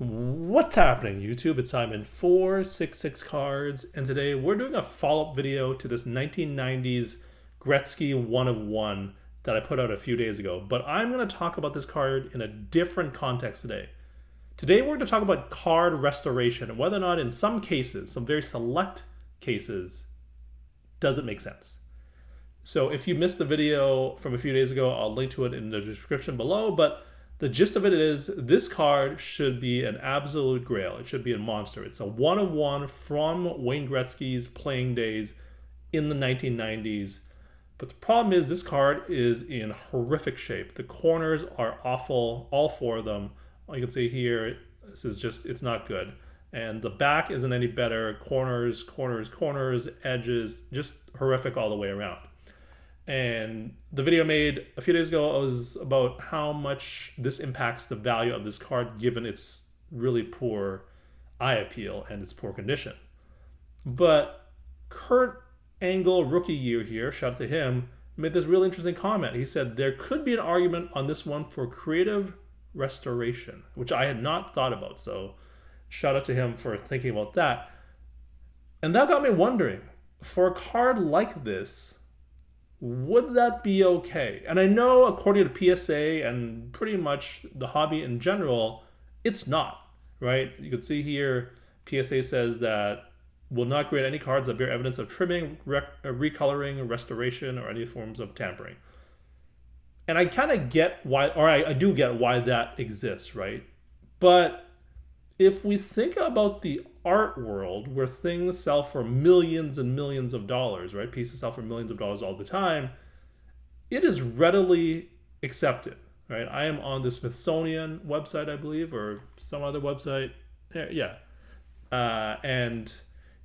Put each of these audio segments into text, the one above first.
What's happening, YouTube? It's Simon466 Cards, and today we're doing a follow-up video to this 1990s Gretzky 1 of 1 that I put out a few days ago. But I'm going to talk about this card in a different context today. Today we're going to talk about card restoration and whether or not in some cases, some very select cases, does it make sense. So if you missed the video from a few days ago, I'll link to it in the description below, but the gist of it is this card should be an absolute grail. It should be a monster. It's a 1 of 1 from Wayne Gretzky's playing days in the 1990s. But the problem is this card is in horrific shape. The corners are awful, all four of them. You can see here, this is just, it's not good. And the back isn't any better. Corners, edges, just horrific all the way around. And the video I made a few days ago was about how much this impacts the value of this card given its really poor eye appeal and its poor condition. But Kurt Angle, rookie year here, shout out to him, made this really interesting comment. He said there could be an argument on this one for creative restoration, which I had not thought about. So shout out to him for thinking about that. And that got me wondering, for a card like this, would that be okay? And I know according to PSA and pretty much the hobby in general, it's not, right? You can see here, PSA says that will not grade any cards that bear evidence of trimming, recoloring, restoration, or any forms of tampering. And I kind of get why, or I do get why that exists, right? But if we think about the art world where things sell for millions and millions of dollars, right? Pieces sell for millions of dollars all the time. It is readily accepted, right? I am on the Smithsonian website, I believe, or some other website. Yeah. And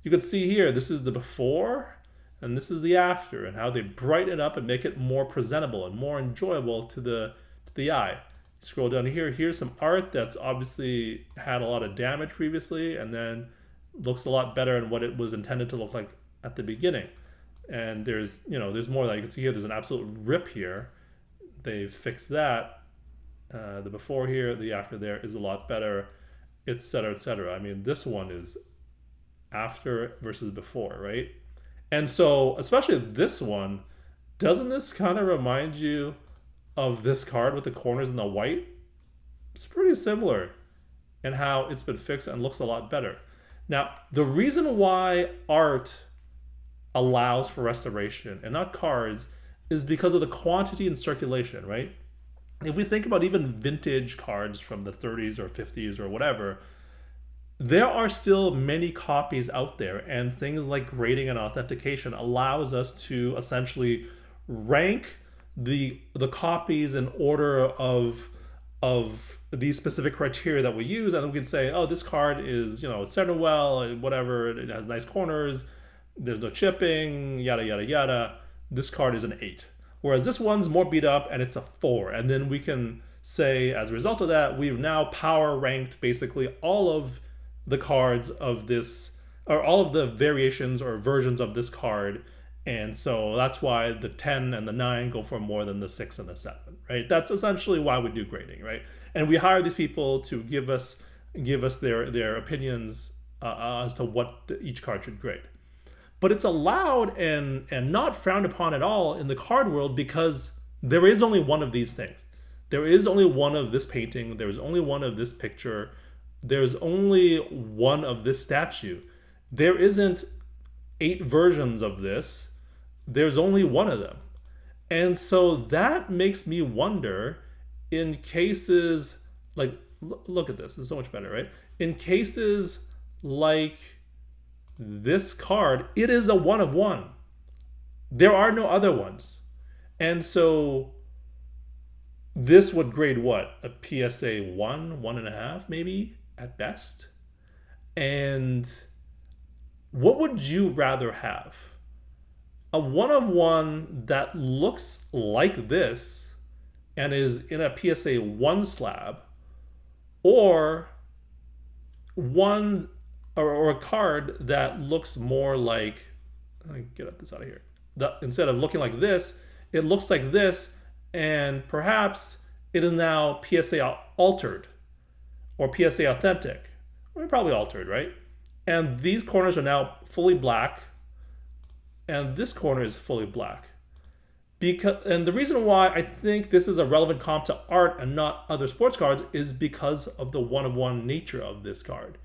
you can see here, this is the before and this is the after and how they brighten it up and make it more presentable and more enjoyable to the eye. Scroll down here, here's some art that's obviously had a lot of damage previously and then looks a lot better than what it was intended to look like at the beginning. And there's more that you can see here. There's an absolute rip here. They've fixed that. The before here, the after there is a lot better, etc., etc. I mean, this one is after versus before, right? And so, especially this one, doesn't this kind of remind you of this card with the corners and the white? It's pretty similar in how it's been fixed and looks a lot better. Now, the reason why art allows for restoration and not cards is because of the quantity and circulation, right? If we think about even vintage cards from the 30s or 50s or whatever, there are still many copies out there, and things like grading and authentication allows us to essentially rank the copies in order of these specific criteria that we use, and then we can say, oh, this card is centered well, whatever, it has nice corners, there's no chipping, yada yada yada. This card is an 8, whereas this one's more beat up and it's a 4, and then we can say as a result of that we've now power ranked basically all of the cards of this, or all of the variations or versions of this card. And so that's why the 10 and the 9 go for more than the 6 and the 7, right? That's essentially why we do grading, right? And we hire these people to give us their opinions as to what each card should grade. But it's allowed and not frowned upon at all in the card world because there is only one of these things. There is only one of this painting. There is only one of this picture. There's only one of this statue. There isn't 8 versions of this. There's only one of them. And so that makes me wonder, in cases like, look at this, it's so much better, right? In cases like this card, it is a 1 of 1. There are no other ones. And so this would grade what? A PSA 1, 1.5 maybe at best? And what would you rather have? A 1 of 1 that looks like this and is in a PSA 1 slab, or one or a card that looks more like, let me get this out of here. Instead of looking like this, it looks like this, and perhaps it is now PSA altered. or PSA authentic, or probably altered, right? And these corners are now fully black, and this corner is fully black. And the reason why I think this is a relevant comp to art and not other sports cards is because of the one-of-one nature of this card.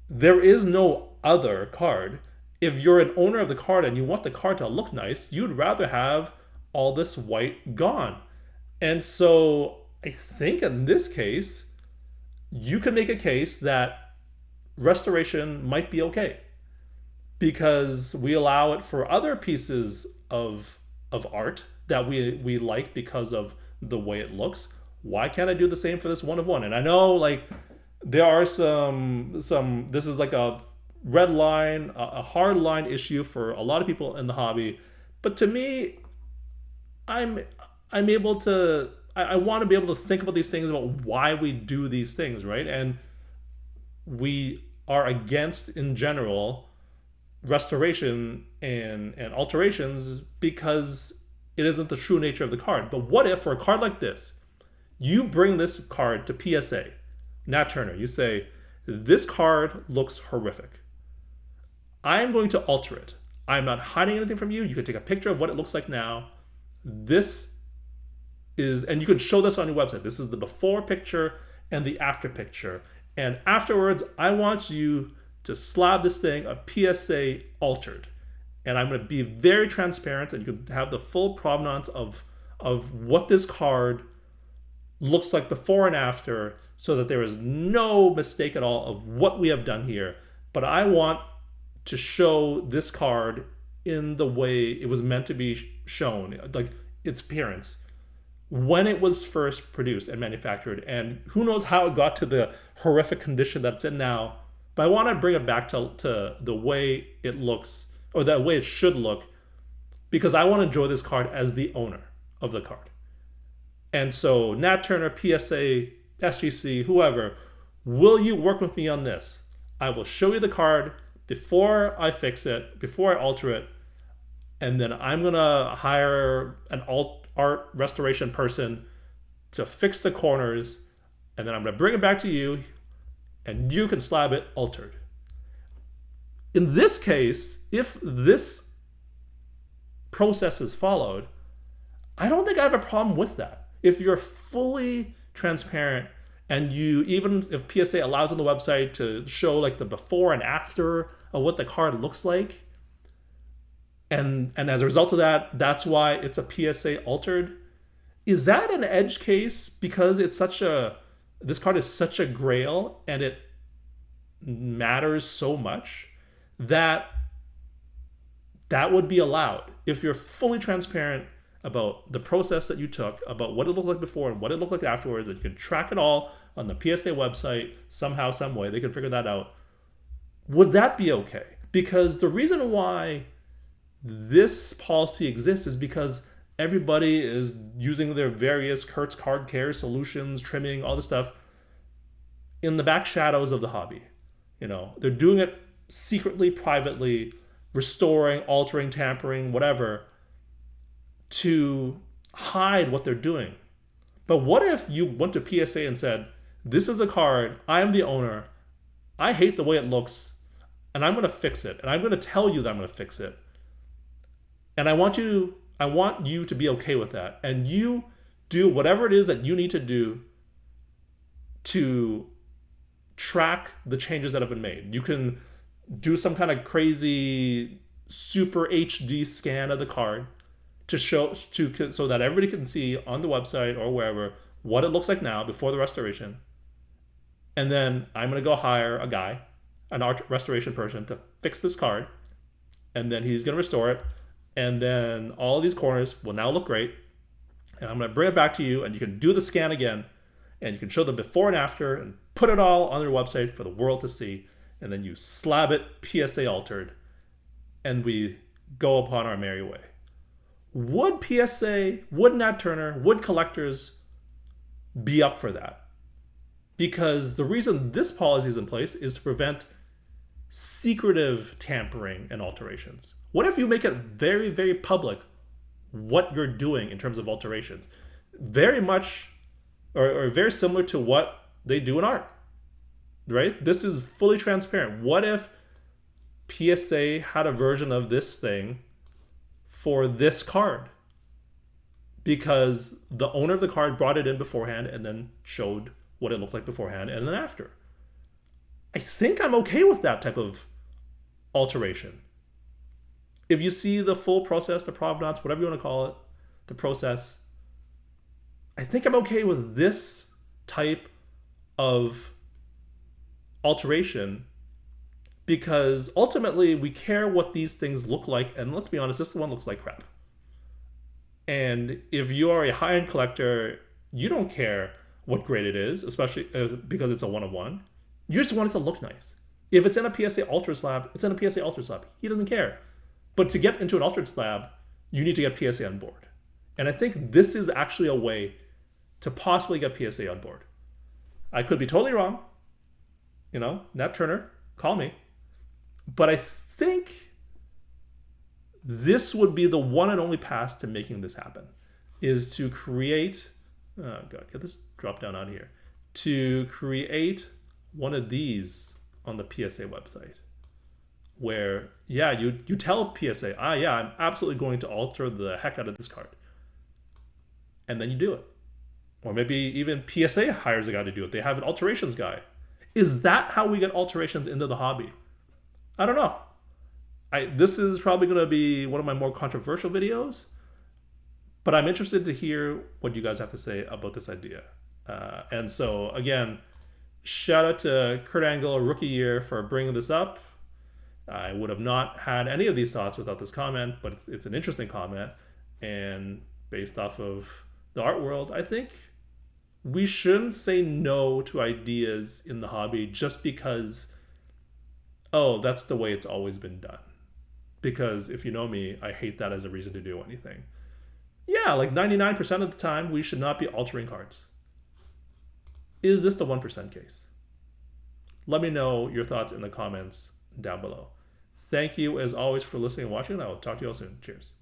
There is no other card. If you're an owner of the card and you want the card to look nice, you'd rather have all this white gone. And so I think in this case, you can make a case that restoration might be okay because we allow it for other pieces of art that we like because of the way it looks. Why can't I do the same for this one-of-one? And I know like there are some this is like a red line, a hard line issue for a lot of people in the hobby, but to me, I'm able to I want to be able to think about these things, about why we do these things, right? And we are against in general restoration and alterations because it isn't the true nature of the card. But what if for a card like this, you bring this card to PSA, Nat Turner, you say, this card looks horrific. I am going to alter it. I'm not hiding anything from you. You can take a picture of what it looks like now. This is, and you can show this on your website. This is the before picture and the after picture. And afterwards, I want you to slab this thing a PSA altered. And I'm going to be very transparent, and you can have the full provenance of what this card looks like before and after, so that there is no mistake at all of what we have done here. But I want to show this card in the way it was meant to be shown, like its appearance, when it was first produced and manufactured. And who knows how it got to the horrific condition that it's in now. But I want to bring it back to the way it looks, or the way it should look, because I want to enjoy this card as the owner of the card. And so Nat Turner, PSA, SGC, whoever, will you work with me on this? I will show you the card before I fix it, before I alter it, and then I'm going to hire an art restoration person to fix the corners, and then I'm going to bring it back to you, and you can slab it altered. In this case, if this process is followed, I don't think I have a problem with that. If you're fully transparent, and you, even if PSA allows on the website to show like the before and after of what the card looks like, and as a result of that, that's why it's a PSA altered. Is that an edge case because it's this card is such a grail and it matters so much that would be allowed if you're fully transparent about the process that you took, about what it looked like before and what it looked like afterwards, and you can track it all on the PSA website somehow, some way. They can figure that out. Would that be okay? Because the reason why this policy exists is because everybody is using their various Kurtz card care solutions, trimming, all this stuff in the back shadows of the hobby. You know, they're doing it secretly, privately, restoring, altering, tampering, whatever, to hide what they're doing. But what if you went to PSA and said, this is a card, I am the owner, I hate the way it looks, and I'm going to fix it, and I'm going to tell you that I'm going to fix it. And I want you to be okay with that. And you do whatever it is that you need to do to track the changes that have been made. You can do some kind of crazy super HD scan of the card to show so that everybody can see on the website or wherever what it looks like now before the restoration. And then I'm going to go hire a guy, an art restoration person, to fix this card. And then he's going to restore it. And then all of these corners will now look great. And I'm going to bring it back to you, and you can do the scan again, and you can show the before and after and put it all on your website for the world to see. And then you slab it PSA altered, and we go upon our merry way. Would PSA, would Nat Turner, would collectors be up for that? Because the reason this policy is in place is to prevent secretive tampering and alterations. What if you make it very, very public what you're doing in terms of alterations? Very much, or very similar to what they do in art. right? This is fully transparent. What if PSA had a version of this thing for this card? Because the owner of the card brought it in beforehand and then showed what it looked like beforehand and then after. I think I'm okay with that type of alteration. If you see the full process, the provenance, whatever you want to call it, the process, I think I'm okay with this type of alteration, because ultimately we care what these things look like, and let's be honest, this one looks like crap. And if you are a high-end collector, you don't care what grade it is, especially because it's a 1-of-1. You just want it to look nice. If it's in a PSA Ultra slab, it's in a PSA Ultra slab. He doesn't care. But to get into an altered slab, you need to get PSA on board. And I think this is actually a way to possibly get PSA on board. I could be totally wrong. You know, Nat Turner, call me. But I think this would be the one and only path to making this happen, is to create, oh God, get this drop down out of here, to create one of these on the PSA website where, yeah, you tell PSA, yeah, I'm absolutely going to alter the heck out of this card. And then you do it. Or maybe even PSA hires a guy to do it. They have an alterations guy. Is that how we get alterations into the hobby? I don't know. This is probably going to be one of my more controversial videos, but I'm interested to hear what you guys have to say about this idea. And so, again, shout out to Kurt Angle, rookie year, for bringing this up. I would have not had any of these thoughts without this comment, but it's an interesting comment. And based off of the art world, I think we shouldn't say no to ideas in the hobby just because, oh, that's the way it's always been done. Because if you know me, I hate that as a reason to do anything. Yeah, like 99% of the time, we should not be altering cards. Is this the 1% case? Let me know your thoughts in the comments down below. Thank you, as always, for listening and watching. I will talk to you all soon. Cheers.